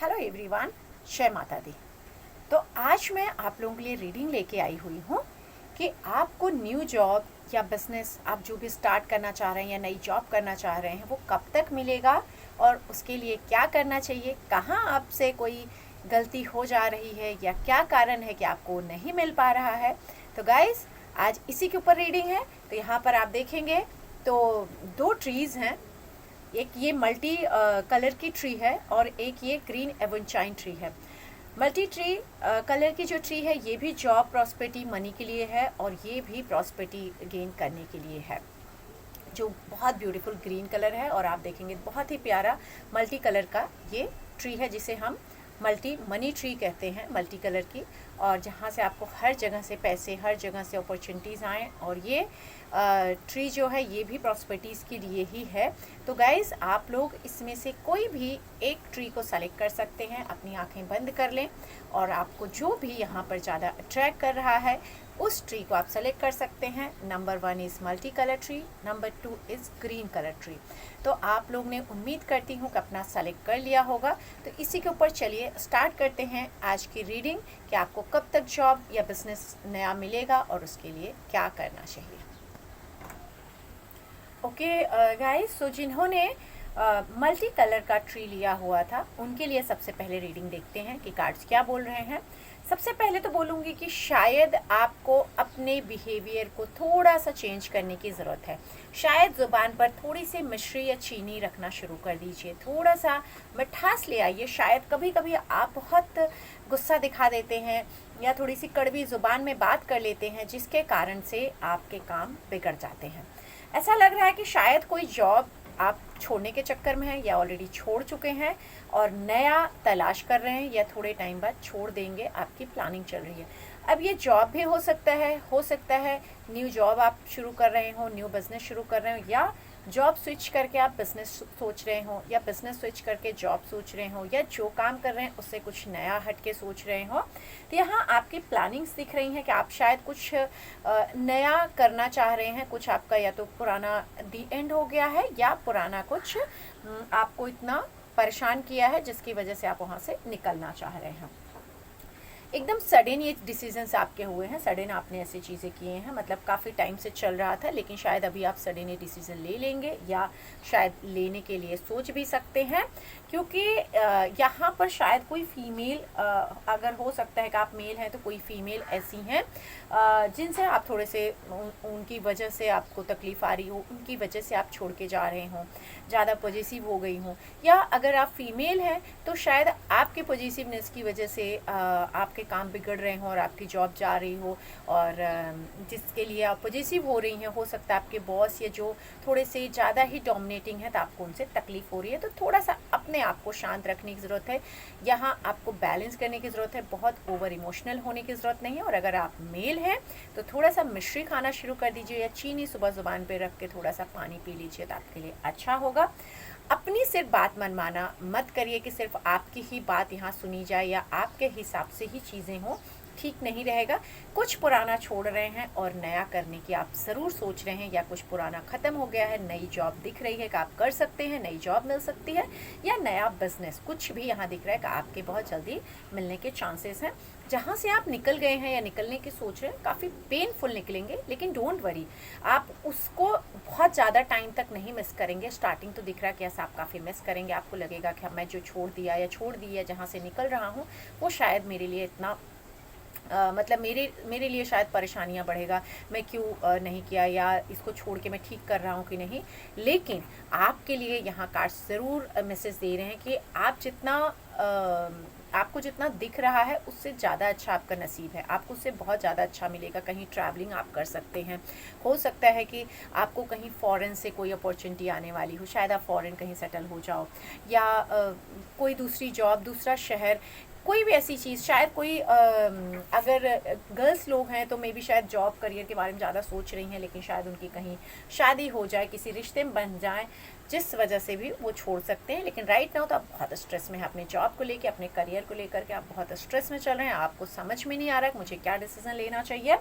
Hello everyone, जय माता दी। तो आज मैं आप लोगों के लिए रीडिंग लेके आई हुई हूँ कि आपको न्यू जॉब या बिजनेस आप जो भी स्टार्ट करना चाह रहे हैं या नई जॉब करना चाह रहे हैं वो कब तक मिलेगा और उसके लिए क्या करना चाहिए, कहाँ आपसे कोई गलती हो जा रही है या क्या कारण है कि आपको नहीं मिल पा रहा है। तो गाइस, आज इसी के ऊपर रीडिंग है। तो यहाँ पर आप देखेंगे तो दो ट्रीज़ हैं, एक ये मल्टी कलर की ट्री है और एक ये ग्रीन एवनचाइन ट्री है। मल्टी ट्री कलर की जो ट्री है ये भी जॉब प्रॉस्पेरिटी मनी के लिए है और ये भी प्रॉस्पेरिटी गेन करने के लिए है, जो बहुत ब्यूटीफुल ग्रीन कलर है। और आप देखेंगे बहुत ही प्यारा मल्टी कलर का ये ट्री है जिसे हम मल्टी मनी ट्री कहते हैं, मल्टी कलर की, और जहाँ से आपको हर जगह से पैसे, हर जगह से अपॉर्चुनिटीज़ आएँ। और ये ट्री जो है ये भी प्रॉस्पेरिटीज़ के लिए ही है। तो गाइज़, आप लोग इसमें से कोई भी एक ट्री को सेलेक्ट कर सकते हैं, अपनी आंखें बंद कर लें और आपको जो भी यहाँ पर ज़्यादा अट्रैक्ट कर रहा है उस ट्री को आप सेलेक्ट कर सकते हैं। Number 1 is multi colour tree, number 2 is green colour tree. तो आप लोग ने उम्मीद करती हूँ कि अपना सेलेक्ट कर लिया होगा। तो इसी के ऊपर चलिए स्टार्ट करते हैं आज की रीडिंग कि आपको कब तक जॉब या बिजनेस नया मिलेगा और उसके लिए क्या करना चाहिए। ओके गाइस, सो जिन्होंने मल्टी कलर का ट्री लिया हुआ था उनके लिए सबसे पहले रीडिंग देखते हैं कि कार्ड्स क्या बोल रहे हैं। सबसे पहले तो बोलूँगी कि शायद आपको अपने बिहेवियर को थोड़ा सा चेंज करने की ज़रूरत है। शायद ज़ुबान पर थोड़ी सी मिश्री या चीनी रखना शुरू कर दीजिए, थोड़ा सा मिठास ले आइए। शायद कभी कभी आप बहुत गुस्सा दिखा देते हैं या थोड़ी सी कड़वी ज़ुबान में बात कर लेते हैं जिसके कारण से आपके काम बिगड़ जाते हैं। ऐसा लग रहा है कि शायद कोई जॉब आप छोड़ने के चक्कर में हैं या ऑलरेडी छोड़ चुके हैं और नया तलाश कर रहे हैं या थोड़े टाइम बाद छोड़ देंगे, आपकी प्लानिंग चल रही है। अब ये जॉब भी हो सकता है न्यू जॉब आप शुरू कर रहे हो, न्यू बिज़नेस शुरू कर रहे हो, या जॉब स्विच करके आप बिज़नेस सोच रहे हो, या बिज़नेस स्विच करके जॉब सोच रहे हो, या जो काम कर रहे हैं उससे कुछ नया हटके सोच रहे हो। तो यहाँ आपकी प्लानिंग्स दिख रही हैं कि आप शायद कुछ नया करना चाह रहे हैं। कुछ आपका या तो पुराना दी एंड हो गया है या पुराना कुछ आपको इतना परेशान किया है जिसकी वजह से आप वहाँ से निकलना चाह रहे हैं। एकदम सडन ये डिसीजंस आपके हुए हैं, सडन आपने ऐसी चीज़ें किए हैं, मतलब काफ़ी टाइम से चल रहा था लेकिन शायद अभी आप सडन ये डिसीजन ले लेंगे या शायद लेने के लिए सोच भी सकते हैं। क्योंकि यहाँ पर शायद कोई फीमेल, अगर हो सकता है कि आप मेल हैं तो कोई फीमेल ऐसी हैं जिनसे आप थोड़े से उनकी वजह से आपको तकलीफ़ आ रही हो, उनकी वजह से आप छोड़ के जा रहे हों, ज़्यादा पॉजिटिव हो गई हों। या अगर आप फीमेल हैं तो शायद आपके पॉजिटिवनेस की वजह से आपके काम बिगड़ रहे हों और आपकी जॉब जा रही हो, और जिसके लिए आप पॉजिटिव हो रही हैं, हो सकता है आपके बॉस या जो थोड़े से ज़्यादा ही डोमिनेटिंग है तो आपको उनसे तकलीफ़ हो रही है। तो थोड़ा सा अपने आप को शांत रखने की ज़रूरत है, यहाँ आपको बैलेंस करने की ज़रूरत है, बहुत ओवर इमोशनल होने की ज़रूरत नहीं है। और अगर आप मेल हैं तो थोड़ा सा मिश्री खाना शुरू कर दीजिए या चीनी सुबह ज़ुबान पर रख के थोड़ा सा पानी पी लीजिए तो आपके लिए अच्छा होगा। अपनी सिर्फ बात मनमाना मत करिए कि सिर्फ आपकी ही बात यहाँ सुनी जाए या आपके हिसाब से ही चीज़ें हों, ठीक नहीं रहेगा। कुछ पुराना छोड़ रहे हैं और नया करने की आप ज़रूर सोच रहे हैं, या कुछ पुराना ख़त्म हो गया है, नई जॉब दिख रही है कि आप कर सकते हैं, नई जॉब मिल सकती है, या नया बिजनेस कुछ भी यहाँ दिख रहा है कि आपके बहुत जल्दी मिलने के चांसेस हैं। जहाँ से आप निकल गए हैं या निकलने की सोच रहे हैं काफ़ी पेनफुल निकलेंगे, लेकिन डोंट वरी, आप उसको बहुत ज़्यादा टाइम तक नहीं मिस करेंगे। स्टार्टिंग तो दिख रहा है कि ऐसा आप काफ़ी मिस करेंगे, आपको लगेगा कि मैं जो छोड़ दिया या छोड़ दी है, जहाँ से निकल रहा हूँ वो शायद मेरे लिए इतना मतलब मेरे लिए शायद परेशानियां बढ़ेगा, मैं क्यों नहीं किया, या इसको छोड़ के मैं ठीक कर रहा हूँ कि नहीं। लेकिन आपके लिए यहाँ कार्ड्स ज़रूर मैसेज दे रहे हैं कि आप जितना आपको जितना दिख रहा है उससे ज़्यादा अच्छा आपका नसीब है, आपको उससे बहुत ज़्यादा अच्छा मिलेगा। कहीं ट्रैवलिंग आप कर सकते हैं, हो सकता है कि आपको कहीं फ़ॉरेन से कोई अपॉर्चुनिटी आने वाली हो, शायद आप फ़ॉरेन कहीं सेटल हो जाओ, या कोई दूसरी जॉब, दूसरा शहर, कोई भी ऐसी चीज़। शायद कोई अगर गर्ल्स लोग हैं तो मे बी शायद जॉब करियर के बारे में ज़्यादा सोच रही हैं, लेकिन शायद उनकी कहीं शादी हो जाए, किसी रिश्ते में बन जाए, जिस वजह से भी वो छोड़ सकते हैं। लेकिन राइट नाउ तो आप बहुत स्ट्रेस में हैं, अपने जॉब को लेके, अपने करियर को लेकर के आप बहुत स्ट्रेस में चल रहे हैं, आपको समझ में नहीं आ रहा है मुझे क्या डिसीज़न लेना चाहिए।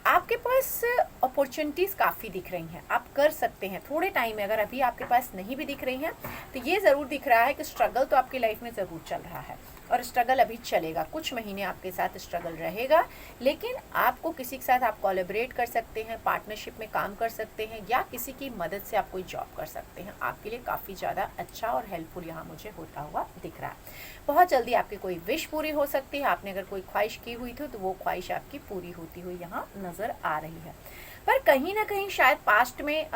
आपके पास अपॉर्चुनिटीज़ काफ़ी दिख रही हैं, आप कर सकते हैं थोड़े टाइम में। अगर अभी आपके पास नहीं भी दिख रही हैं तो ये ज़रूर दिख रहा है कि स्ट्रगल तो आपकी लाइफ में ज़रूर चल रहा है, और स्ट्रगल अभी चलेगा, कुछ महीने आपके साथ स्ट्रगल रहेगा। लेकिन आपको किसी के साथ आप कोलैबोरेट कर सकते हैं, पार्टनरशिप में काम कर सकते हैं, या किसी की मदद से आप कोई जॉब कर सकते हैं। आपके लिए काफ़ी ज़्यादा अच्छा और हेल्पफुल यहाँ मुझे होता हुआ दिख रहा है। बहुत जल्दी आपकी कोई विश पूरी हो सकती है। आपने अगर कोई ख्वाहिश की हुई थी तो वो ख्वाहिश आपकी पूरी होती हुई यहाँ नज़र आ रही है। पर कहीं ना कहीं शायद पास्ट में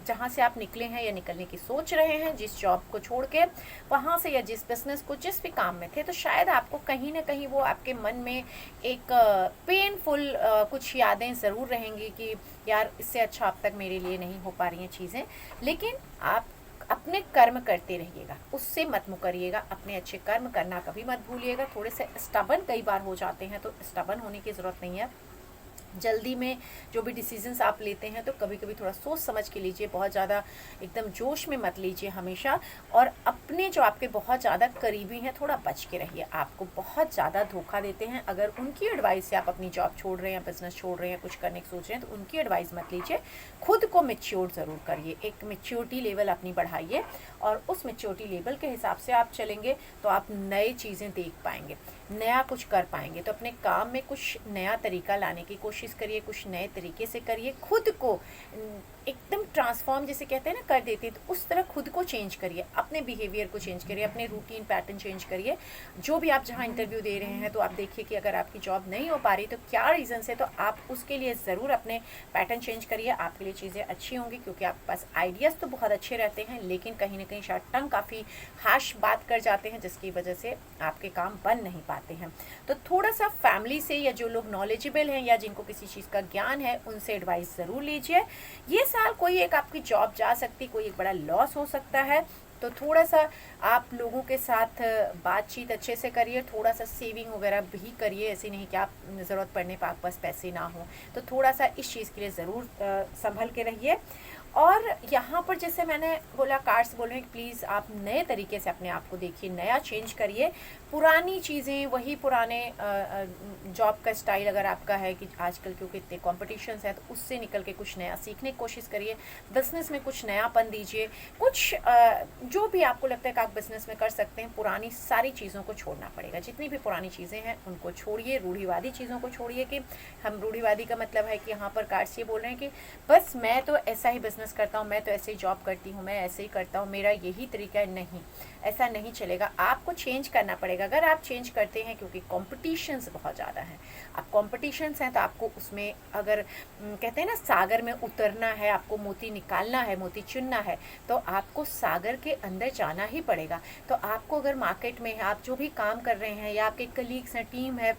जहाँ से आप निकले हैं या निकलने की सोच रहे हैं, जिस जॉब को छोड़ के वहाँ से, या जिस बिजनेस को, जिस भी काम में थे, तो शायद आपको कहीं ना कहीं वो आपके मन में एक पेनफुल कुछ यादें ज़रूर रहेंगी कि यार इससे अच्छा अब तक मेरे लिए नहीं हो पा रही हैं चीज़ें। लेकिन आप अपने कर्म करते रहिएगा, उससे मत मुकरिएगा। अपने अच्छे कर्म करना कभी मत भूलिएगा। थोड़े से स्टबन कई बार हो जाते हैं, तो स्टबन होने की ज़रूरत नहीं है। जल्दी में जो भी डिसीजंस आप लेते हैं तो कभी कभी थोड़ा सोच समझ के लीजिए, बहुत ज़्यादा एकदम जोश में मत लीजिए हमेशा। और अपने जो आपके बहुत ज़्यादा करीबी हैं थोड़ा बच के रहिए, आपको बहुत ज़्यादा धोखा देते हैं। अगर उनकी एडवाइस से आप अपनी जॉब छोड़ रहे हैं, बिजनेस छोड़ रहे हैं, कुछ करने की सोच रहे हैं, तो उनकी एडवाइस मत लीजिए। खुद को मेच्योर ज़रूर करिए, एक मेच्योरिटी लेवल अपनी बढ़ाइए, और उस मेच्योरिटी लेवल के हिसाब से आप चलेंगे तो आप नई चीज़ें देख पाएंगे, नया कुछ कर पाएंगे। तो अपने काम में कुछ नया तरीका लाने की कोशिश करिए, कुछ नए तरीके से करिए, खुद को एकदम ट्रांसफॉर्म जैसे कहते हैं ना कर देते हैं, तो उस तरह खुद को चेंज करिए, अपने बिहेवियर को चेंज करिए, अपने रूटीन पैटर्न चेंज करिए। जो भी आप जहाँ इंटरव्यू दे रहे हैं तो आप देखिए कि अगर आपकी जॉब नहीं हो पा रही तो क्या रीज़न है, तो आप उसके लिए ज़रूर अपने पैटर्न चेंज करिए। आपके लिए चीज़ें अच्छी होंगी, क्योंकि आपके पास आइडियाज़ तो बहुत अच्छे रहते हैं, लेकिन कहीं ना कहीं शायद टंग काफ़ी हार्श बात कर जाते हैं, जिसकी वजह से आपके काम बन नहीं पाते हैं। तो थोड़ा सा फैमिली से, या जो लोग नॉलेजेबल हैं या जिनको किसी चीज़ का ज्ञान है, उनसे एडवाइस ज़रूर लीजिए। ये साल कोई एक आपकी जॉब जा सकती, कोई एक बड़ा लॉस हो सकता है, तो थोड़ा सा आप लोगों के साथ बातचीत अच्छे से करिए, थोड़ा सा सेविंग वगैरह भी करिए। ऐसे नहीं कि आप ज़रूरत पड़ने पर आपके पास पैसे ना हो, तो थोड़ा सा इस चीज़ के लिए ज़रूर संभल के रहिए। और यहाँ पर जैसे मैंने बोला, कार्ड्स बोल रहे हैं कि प्लीज़ आप नए तरीके से अपने आप को देखिए, नया चेंज करिए। पुरानी चीज़ें, वही पुराने जॉब का स्टाइल अगर आपका है कि आजकल क्योंकि इतने कॉम्पिटिशन्स हैं, तो उससे निकल के कुछ नया सीखने की कोशिश करिए। बिज़नेस में कुछ नयापन दीजिए, कुछ जो भी आपको लगता है कि आप बिज़नेस में कर सकते हैं। पुरानी सारी चीज़ों को छोड़ना पड़ेगा, जितनी भी पुरानी चीज़ें हैं उनको छोड़िए, रूढ़िवादी चीज़ों को छोड़िए। कि हम रूढ़िवादी का मतलब है कि यहाँ पर कार्ड्स ये बोल रहे हैं कि बस मैं तो ऐसा ही बिज़नेस करता हूँ, मैं तो ऐसे ही जॉब करती हूँ, मैं ऐसे ही करता हूँ, मेरा यही तरीका है। नहीं, ऐसा नहीं चलेगा, आपको चेंज करना पड़ेगा। अगर आप चेंज करते हैं, क्योंकि कॉम्पिटिशन्स बहुत ज़्यादा हैं, अब कॉम्पिटिशन्स हैं तो आपको उसमें, अगर कहते हैं ना सागर में उतरना है, आपको मोती निकालना है, मोती चुनना है, तो आपको सागर के अंदर जाना ही पड़ेगा। तो आपको अगर मार्केट में आप जो भी काम कर रहे हैं, या आपके कलीग्स हैं, टीम है,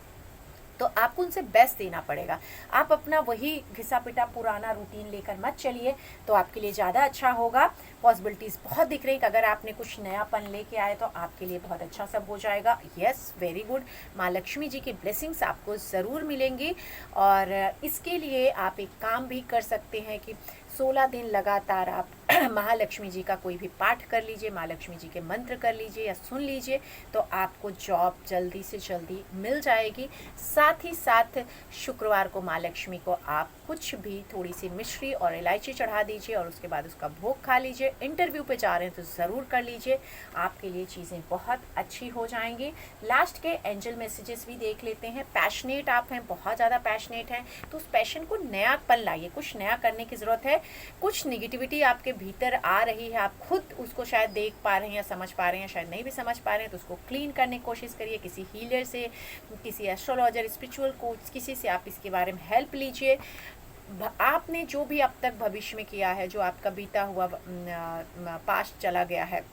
तो आपको उनसे बेस्ट देना पड़ेगा। आप अपना वही घिसा पिटा पुराना रूटीन लेकर मत चलिए, तो आपके लिए ज़्यादा अच्छा होगा। पॉसिबिलिटीज़ बहुत दिख रही हैं कि अगर आपने कुछ नयापन लेके आए तो आपके लिए बहुत अच्छा सब हो जाएगा। Yes, very good. माँ लक्ष्मी जी की ब्लेसिंग्स आपको ज़रूर मिलेंगी, और इसके लिए आप एक काम भी कर सकते हैं कि 16 दिन लगातार आप महालक्ष्मी जी का कोई भी पाठ कर लीजिए, महालक्ष्मी जी के मंत्र कर लीजिए या सुन लीजिए, तो आपको जॉब जल्दी से जल्दी मिल जाएगी। साथ ही साथ शुक्रवार को महालक्ष्मी को आप कुछ भी थोड़ी सी मिश्री और इलायची चढ़ा दीजिए, और उसके बाद उसका भोग खा लीजिए। इंटरव्यू पे जा रहे हैं तो ज़रूर कर लीजिए, आपके लिए चीज़ें बहुत अच्छी हो जाएंगी। लास्ट के एंजल मैसेजेस भी देख लेते हैं। पैशनेट आप हैं, बहुत ज़्यादा पैशनेट हैं, तो उस पैशन को नयापन लाइए, कुछ नया करने की ज़रूरत है। कुछ निगेटिविटी आपके भीतर आ रही है, आप खुद उसको शायद देख पा रहे हैं या समझ पा रहे हैं, शायद नहीं भी समझ पा रहे हैं, तो उसको क्लीन करने की कोशिश करिए। किसी हीलर से, किसी एस्ट्रोलॉजर, स्पिरिचुअल कोच, किसी से आप इसके बारे में हेल्प लीजिए। आपने जो भी अब तक भविष्य में किया है, जो आपका बीता हुआ पास्ट चला गया है,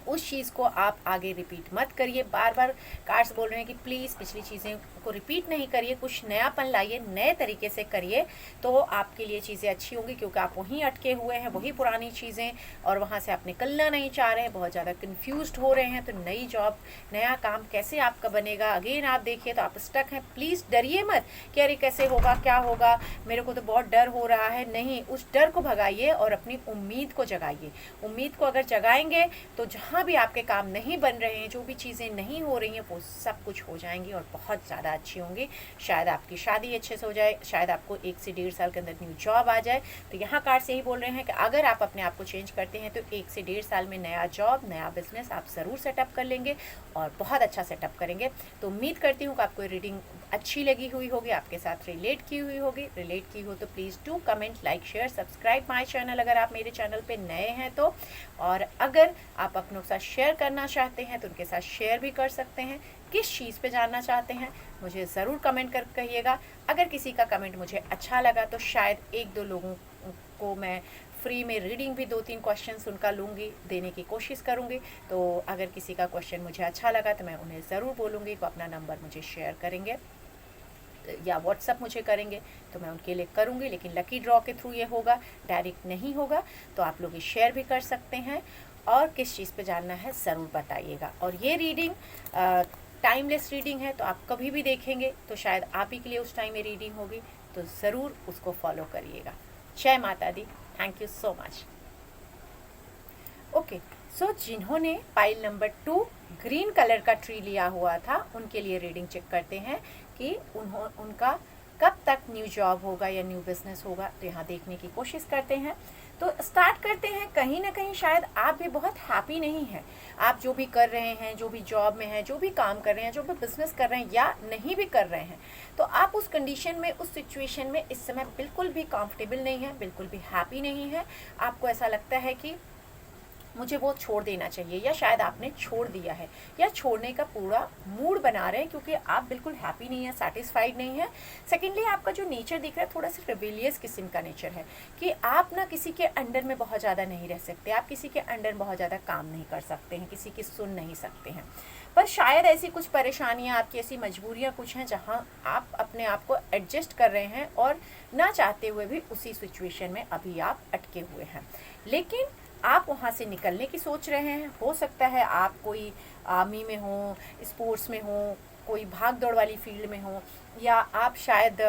उस चीज़ को आप आगे रिपीट मत करिए। बार बार कार्ड्स बोल रहे हैं कि प्लीज़ पिछली चीज़ें को रिपीट नहीं करिए, कुछ नयापन लाइए, नए तरीके से करिए, तो आपके लिए चीज़ें अच्छी होंगी। क्योंकि आप वहीं अटके हुए हैं, वही पुरानी चीज़ें, और वहाँ से आप निकलना नहीं चाह रहे हैं, बहुत ज़्यादा कन्फ्यूज्ड हो रहे हैं। तो नई जॉब, नया काम कैसे आपका बनेगा, अगेन आप देखिए तो आप स्टक हैं। प्लीज़ डरिए मत कि अरे कैसे होगा, क्या होगा, मेरे को तो बहुत डर हो रहा है। नहीं, उस डर को भगाइए और अपनी उम्मीद को जगाइए। उम्मीद को अगर जगाएंगे तो जहाँ भी आपके काम नहीं बन रहे हैं, जो भी चीज़ें नहीं हो रही हैं, वो सब कुछ हो जाएंगी और बहुत ज़्यादा अच्छी होंगी। शायद आपकी शादी अच्छे से हो जाए, शायद आपको 1 से 1.5 साल के अंदर न्यू जॉब आ जाए। तो यहाँ कार्ड से ही बोल रहे हैं कि अगर आप अपने आप को चेंज करते हैं तो 1 से 1.5 साल में नया जॉब, नया बिजनेस आप ज़रूर सेटअप कर लेंगे और बहुत अच्छा सेटअप करेंगे। तो उम्मीद करती हूँ कि आपको रीडिंग अच्छी लगी हुई होगी, आपके साथ रिलेट की हुई होगी। रिलेट की हो तो please do comment, like, share, subscribe my channel अगर आप मेरे चैनल पे नए हैं तो। और अगर आप अपनों के साथ शेयर करना चाहते हैं तो उनके साथ शेयर भी कर सकते हैं। किस चीज़ पे जानना चाहते हैं मुझे ज़रूर कमेंट कर कहिएगा। अगर किसी का कमेंट मुझे अच्छा लगा तो शायद 1-2 लोगों को मैं फ्री में रीडिंग भी 2-3 क्वेश्चंस उनका लूँगी, देने की कोशिश करूँगी। तो अगर किसी का क्वेश्चन मुझे अच्छा लगा तो मैं उन्हें ज़रूर बोलूँगी कि अपना नंबर मुझे शेयर करेंगे या व्हाट्सअप मुझे करेंगे तो मैं उनके लिए करूँगी। लेकिन लकी ड्रॉ के थ्रू ये होगा, डायरेक्ट नहीं होगा। तो आप लोग ये शेयर भी कर सकते हैं और किस चीज़ पे जानना है ज़रूर बताइएगा। और ये रीडिंग टाइमलेस रीडिंग है, तो आप कभी भी देखेंगे तो शायद आप ही के लिए उस टाइम में रीडिंग होगी, तो ज़रूर उसको फॉलो करिएगा। जय माता दी। Thank you so much. Okay, so जिन्होंने पाइल नंबर 2 ग्रीन कलर का ट्री लिया हुआ था उनके लिए रीडिंग चेक करते हैं कि उनका कब तक न्यू जॉब होगा या न्यू बिजनेस होगा। तो यहाँ देखने की कोशिश करते हैं। तो स्टार्ट करते हैं। कहीं ना कहीं शायद आप भी बहुत हैप्पी नहीं हैं। आप जो भी कर रहे हैं, जो भी जॉब में हैं, जो भी काम कर रहे हैं, जो भी बिजनेस कर रहे हैं या नहीं भी कर रहे हैं, तो आप उस कंडीशन में, उस सिचुएशन में इस समय बिल्कुल भी कंफर्टेबल नहीं है, बिल्कुल भी हैप्पी नहीं है। आपको ऐसा लगता है कि मुझे वो छोड़ देना चाहिए, या शायद आपने छोड़ दिया है या छोड़ने का पूरा मूड बना रहे हैं क्योंकि आप बिल्कुल हैप्पी नहीं है, सेटिस्फाइड नहीं है। सेकेंडली, आपका जो नेचर दिख रहा है थोड़ा सा रिबेलियस किस्म का नेचर है कि आप ना किसी के अंडर में बहुत ज़्यादा नहीं रह सकते, आप किसी के अंडर बहुत ज़्यादा काम नहीं कर सकते हैं, किसी की सुन नहीं सकते हैं। पर शायद ऐसी कुछ परेशानियाँ, आपकी ऐसी मजबूरियाँ कुछ हैं जहाँ आप अपने आप को एडजस्ट कर रहे हैं और ना चाहते हुए भी उसी सिचुएशन में अभी आप अटके हुए हैं। लेकिन आप वहाँ से निकलने की सोच रहे हैं। हो सकता है आप कोई आर्मी में हो, स्पोर्ट्स में हो, कोई भाग दौड़ वाली फील्ड में हो, या आप शायद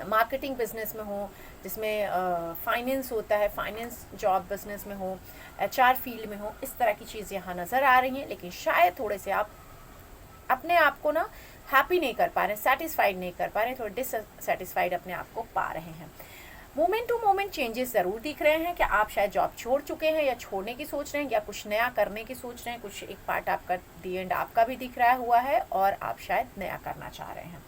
मार्केटिंग बिजनेस में हो जिसमें फाइनेंस होता है, फाइनेंस जॉब बिजनेस में हो, HR फील्ड में हो। इस तरह की चीज़ यहाँ नज़र आ रही हैं। लेकिन शायद थोड़े से आप अपने आप को ना हैप्पी नहीं कर पा रहे हैं, सेटिस्फाइड नहीं कर पा रहे हैं, थोड़े डिससेटिस्फाइड अपने आप को पा रहे हैं। मोमेंट टू मोमेंट चेंजेस ज़रूर दिख रहे हैं कि आप शायद जॉब छोड़ चुके हैं या छोड़ने की सोच रहे हैं या कुछ नया करने की सोच रहे हैं। कुछ एक पार्ट आपका दी एंड आपका भी दिख रहा हुआ है और आप शायद नया करना चाह रहे हैं।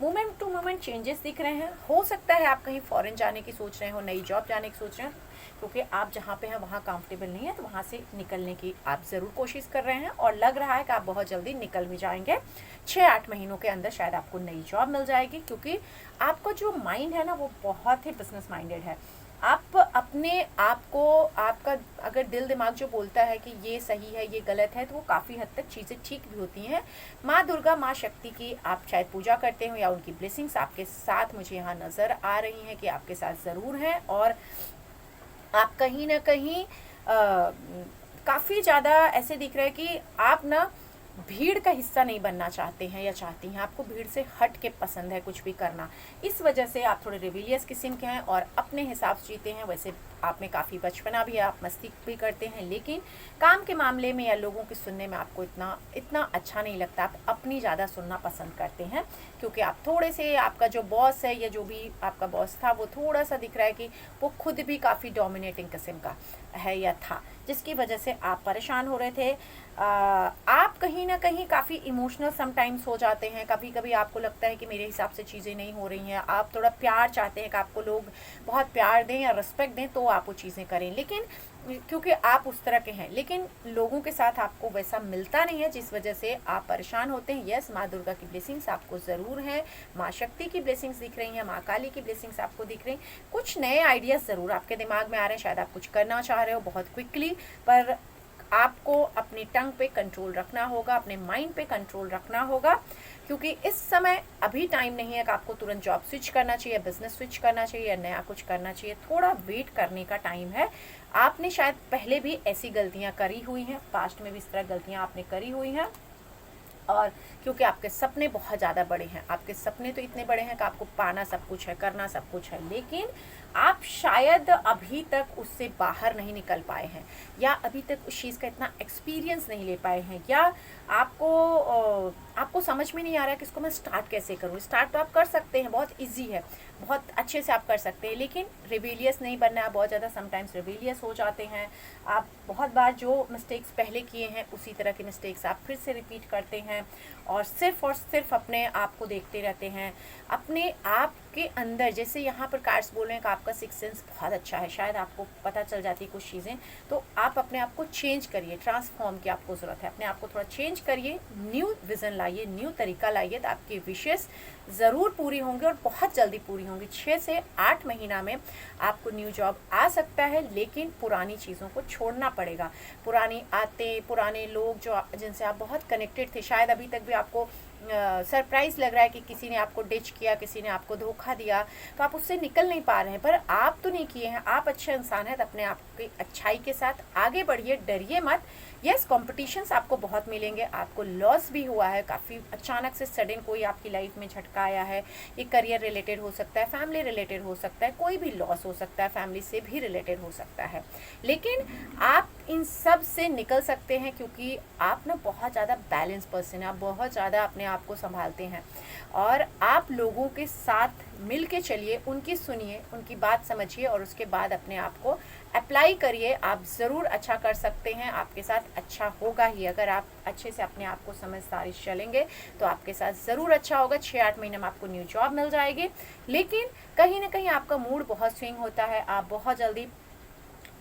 मोमेंट टू मोमेंट चेंजेस दिख रहे हैं। हो सकता है आप कहीं फॉरेन जाने की सोच रहे हो, नई जॉब जाने की सोच रहे हैं, क्योंकि आप जहाँ पे हैं वहाँ कंफर्टेबल नहीं है, तो वहाँ से निकलने की आप ज़रूर कोशिश कर रहे हैं और लग रहा है कि आप बहुत जल्दी निकल भी जाएंगे। 6-8 महीनों के अंदर शायद आपको नई जॉब मिल जाएगी, क्योंकि आपका जो माइंड है ना वो बहुत ही बिजनेस माइंडेड है। आप अपने आप को, आपका अगर दिल दिमाग जो बोलता है कि ये सही है, ये गलत है, तो वो काफ़ी हद तक चीज़ें ठीक भी होती हैं। माँ दुर्गा, माँ शक्ति की आप शायद पूजा करते हो या उनकी ब्लेसिंग्स आपके साथ मुझे यहाँ नज़र आ रही हैं कि आपके साथ ज़रूर हैं। और आप कहीं ना कहीं काफ़ी ज़्यादा ऐसे दिख रहा है कि आप ना भीड़ का हिस्सा नहीं बनना चाहते हैं या चाहती हैं। आपको भीड़ से हट के पसंद है कुछ भी करना। इस वजह से आप थोड़े रिबेलियस किस्म के हैं और अपने हिसाब से जीते हैं। वैसे आप में काफ़ी बचपना भी है, आप मस्ती भी करते हैं, लेकिन काम के मामले में या लोगों की सुनने में आपको इतना अच्छा नहीं लगता। आप अपनी ज़्यादा सुनना पसंद करते हैं, क्योंकि आप थोड़े से, आपका जो बॉस है या जो भी आपका बॉस था वो थोड़ा सा दिख रहा है कि वो खुद भी काफ़ी डोमिनेटिंग किस्म का है या था, जिसकी वजह से आप परेशान हो रहे थे। आप कहीं ना कहीं काफ़ी इमोशनल समटाइम्स हो जाते हैं। कभी कभी आपको लगता है कि मेरे हिसाब से चीज़ें नहीं हो रही हैं। आप थोड़ा प्यार चाहते हैं कि आपको लोग बहुत प्यार दें या रिस्पेक्ट दें तो आप वो चीज़ें करें, लेकिन क्योंकि आप उस तरह के हैं, लेकिन लोगों के साथ आपको वैसा मिलता नहीं है, जिस वजह से आप परेशान होते हैं। यस, माँ दुर्गा की ब्लेसिंग्स आपको ज़रूर हैं, माँ शक्ति की ब्लेसिंग्स दिख रही हैं, माँ काली की ब्लेसिंग्स आपको दिख रही हैं। कुछ नए आइडियाज़ ज़रूर आपके दिमाग में आ रहे हैं। शायद आप कुछ करना चाह रहे हो बहुत क्विकली, पर आपको अपनी टंग पे कंट्रोल रखना होगा, अपने माइंड पे कंट्रोल रखना होगा, क्योंकि इस समय अभी टाइम नहीं है कि आपको तुरंत जॉब स्विच करना चाहिए, बिजनेस स्विच करना चाहिए या नया कुछ करना चाहिए। थोड़ा वेट करने का टाइम है। आपने शायद पहले भी ऐसी गलतियां करी हुई हैं, पास्ट में भी इस तरह गलतियां आपने करी हुई हैं, और क्योंकि आपके सपने बहुत ज़्यादा बड़े हैं, आपके सपने तो इतने बड़े हैं कि आपको पाना सब कुछ है, करना सब कुछ है, लेकिन आप शायद अभी तक उससे बाहर नहीं निकल पाए हैं, या अभी तक उस चीज़ का इतना एक्सपीरियंस नहीं ले पाए हैं, या आपको समझ में नहीं आ रहा है कि इसको मैं स्टार्ट कैसे करूँ। स्टार्ट तो आप कर सकते हैं, बहुत इजी है, बहुत अच्छे से आप कर सकते हैं, लेकिन रिबेलियस नहीं बनना है। बहुत ज़्यादा समटाइम्स रिबेलियस हो जाते हैं आप, बहुत बार जो मिस्टेक्स पहले किए हैं उसी तरह के मिस्टेक्स आप फिर से रिपीट करते हैं, और सिर्फ अपने आप को देखते रहते हैं। अपने आप के अंदर, जैसे यहाँ पर कार्ड्स बोल रहे हैं कि आपका सिक्स सेंस बहुत अच्छा है, शायद आपको पता चल जाती है कुछ चीज़ें, तो आप अपने आप को चेंज करिए, ट्रांसफॉर्म की आपको ज़रूरत है। अपने आप को थोड़ा चेंज करिए, न्यू विज़न लाइए, न्यू तरीका लाइए, तो आपकी विशेस ज़रूर पूरी होंगी और बहुत जल्दी पूरी होंगी। 6 से 8 महीना में आपको न्यू जॉब आ सकता है, लेकिन पुरानी चीज़ों को छोड़ना पड़ेगा। पुराने लोग जो जिनसे आप बहुत कनेक्टेड थे, शायद अभी तक भी आपको सरप्राइज़ लग रहा है कि किसी ने आपको डिच किया, किसी ने आपको धोखा दिया, तो आप उससे निकल नहीं पा रहे हैं। पर आप तो नहीं किए हैं, आप अच्छे इंसान हैं, तो अपने आप की अच्छाई के साथ आगे बढ़िए, डरिए मत। यस, कॉम्पिटिशन्स आपको बहुत मिलेंगे, आपको लॉस भी हुआ है, काफ़ी अचानक से सडन कोई आपकी लाइफ में झटका आया है। ये करियर रिलेटेड हो सकता है, फैमिली रिलेटेड हो सकता है, कोई भी लॉस हो सकता है, फैमिली से भी रिलेटेड हो सकता है, लेकिन आप इन सब से निकल सकते हैं, क्योंकि आप ना बहुत ज़्यादा बैलेंस पर्सन हैं, आप बहुत ज़्यादा अपने आप को संभालते हैं, और आप लोगों के साथ मिल के चलिए, उनकी सुनिए, उनकी बात समझिए, और उसके बाद अपने आप को अप्लाई करिए। आप ज़रूर अच्छा कर सकते हैं, आपके साथ अच्छा होगा ही। अगर आप अच्छे से अपने आप को समझदारी से चलेंगे तो आपके साथ ज़रूर अच्छा होगा। 6-8 महीने में आपको न्यू जॉब मिल जाएगी, लेकिन कहीं ना कहीं आपका मूड बहुत स्विंग होता है, आप बहुत जल्दी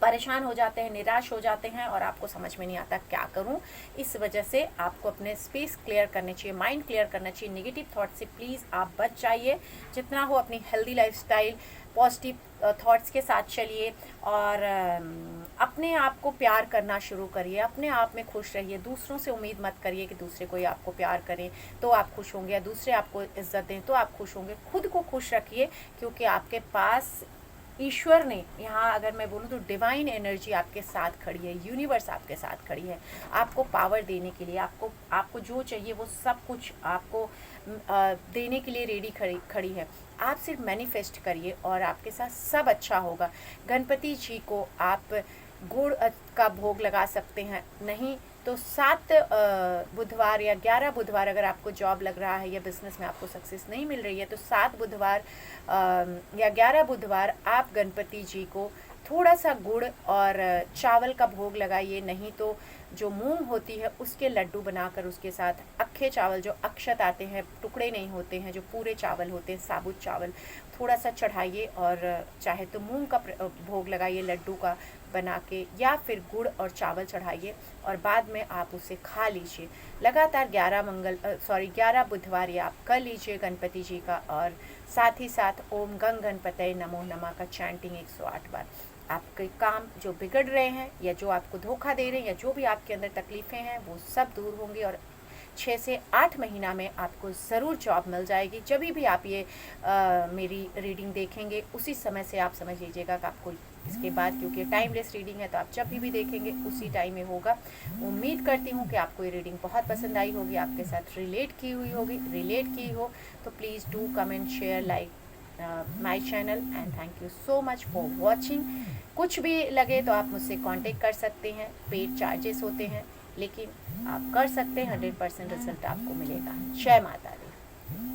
परेशान हो जाते हैं, निराश हो जाते हैं, और आपको समझ में नहीं आता क्या करूं। इस वजह से आपको अपने स्पेस क्लियर करने चाहिए, माइंड क्लियर करना चाहिए। नेगेटिव थॉट से प्लीज़ आप बच जाइए, जितना हो अपनी हेल्दी लाइफस्टाइल, पॉजिटिव थॉट्स के साथ चलिए, और अपने आप को प्यार करना शुरू करिए, अपने आप में खुश रहिए। दूसरों से उम्मीद मत करिए कि दूसरे कोई आपको प्यार करें तो आप खुश होंगे, या दूसरे आपको इज्जत दें तो आप खुश होंगे। खुद को खुश रखिए, क्योंकि आपके पास ईश्वर ने, यहाँ अगर मैं बोलूँ तो डिवाइन एनर्जी आपके साथ खड़ी है, यूनिवर्स आपके साथ खड़ी है, आपको पावर देने के लिए, आपको जो चाहिए वो सब कुछ आपको देने के लिए रेडी खड़ी है। आप सिर्फ मैनिफेस्ट करिए और आपके साथ सब अच्छा होगा। गणपति जी को आप गुड़ का भोग लगा सकते हैं, नहीं तो 7 बुधवार या 11 बुधवार, अगर आपको जॉब लग रहा है या बिज़नेस में आपको सक्सेस नहीं मिल रही है, तो 7 बुधवार या 11 बुधवार आप गणपति जी को थोड़ा सा गुड़ और चावल का भोग लगाइए। नहीं तो जो मूंग होती है उसके लड्डू बनाकर उसके साथ अक्खे चावल, जो अक्षत आते हैं, टुकड़े नहीं होते हैं, जो पूरे चावल होते हैं, साबुत चावल, थोड़ा सा चढ़ाइए, और चाहे तो मूंग का भोग लगाइए लड्डू का बना के, या फिर गुड़ और चावल चढ़ाइए, और बाद में आप उसे खा लीजिए। लगातार 11 बुधवार ये आप कर लीजिए गणपति जी का, और साथ ही साथ ओम गंग गणपतये नमो नमः का चैंटिंग 108 बार। आपके काम जो बिगड़ रहे हैं, या जो आपको धोखा दे रहे हैं, या जो भी आपके अंदर तकलीफ़ें हैं, वो सब दूर होंगी, और 6 से 8 महीना में आपको ज़रूर जॉब मिल जाएगी। जब भी आप ये मेरी रीडिंग देखेंगे, उसी समय से आप समझ लीजिएगा कि आपको इसके बाद, क्योंकि टाइमलेस रीडिंग है, तो आप जब भी देखेंगे उसी टाइम में होगा। उम्मीद करती हूँ कि आपको ये रीडिंग बहुत पसंद आई होगी, आपके साथ रिलेट की हो, तो please do comment, share, like my channel, and thank you so much for watching. कुछ भी लगे तो आप मुझसे कांटेक्ट कर सकते हैं, पेड चार्जेस होते हैं, लेकिन आप कर सकते हैं, 100% रिजल्ट आपको मिलेगा। जय माता दी।